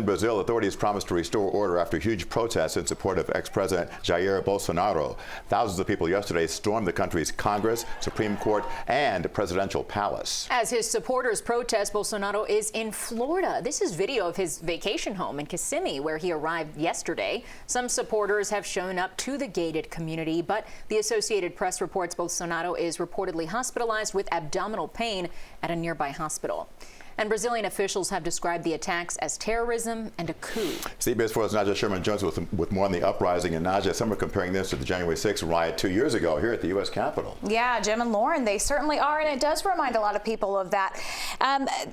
In Brazil, authorities promised to restore order after huge protests in support of ex-President Jair Bolsonaro. Thousands of people yesterday stormed the country's Congress, Supreme Court, and Presidential Palace. As his supporters protest, Bolsonaro is in Florida. This is video of his vacation home in Kissimmee, where he arrived yesterday. Some supporters have shown up to the gated community, but the Associated Press reports Bolsonaro is reportedly hospitalized with abdominal pain at a nearby hospital. And Brazilian officials have described the attacks as terrorism and a coup. CBS 4's Naja Sherman-Jones with more on the uprising. And Naja, some are comparing this to the January 6th riot 2 years ago here at the U.S. Capitol. Yeah, Jim and Lauren, they certainly are, and it does remind a lot of people of that.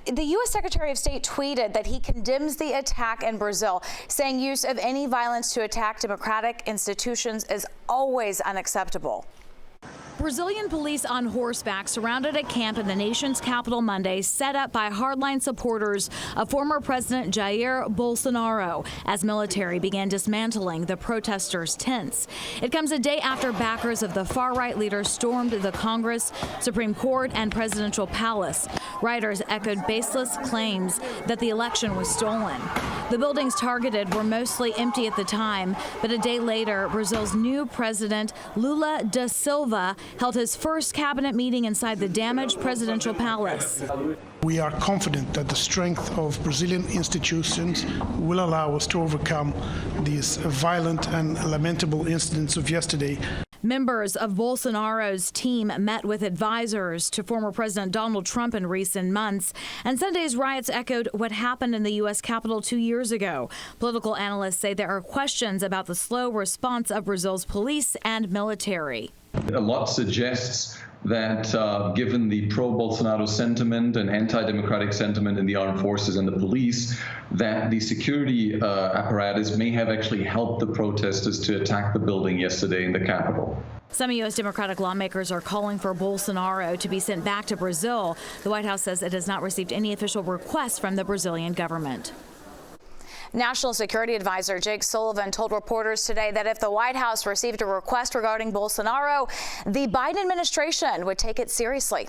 The U.S. Secretary of State tweeted that he condemns the attack in Brazil, saying use of any violence to attack democratic institutions is always unacceptable. Brazilian police on horseback surrounded a camp in the nation's capital Monday, set up by hardline supporters of former President Jair Bolsonaro, as military began dismantling the protesters' tents. It comes a day after backers of the far-right leader stormed the Congress, Supreme Court, and Presidential Palace. Rioters echoed baseless claims that the election was stolen. The buildings targeted were mostly empty at the time, but a day later, Brazil's new president, Lula da Silva, held his first cabinet meeting inside the damaged presidential palace. We are confident that the strength of Brazilian institutions will allow us to overcome these violent and lamentable incidents of yesterday. Members of Bolsonaro's team met with advisors to former President Donald Trump in recent months, and Sunday's riots echoed what happened in the U.S. Capitol 2 years ago. Political analysts say there are questions about the slow response of Brazil's police and military. A lot suggests that given the pro-Bolsonaro sentiment and anti-democratic sentiment in the armed forces and the police, that the security apparatus may have actually helped the protesters to attack the building yesterday in the Capitol. Some U.S. Democratic lawmakers are calling for Bolsonaro to be sent back to Brazil. The White House says it has not received any official request from the Brazilian government. National Security Advisor Jake Sullivan told reporters today that if the White House received a request regarding Bolsonaro, the Biden administration would take it seriously.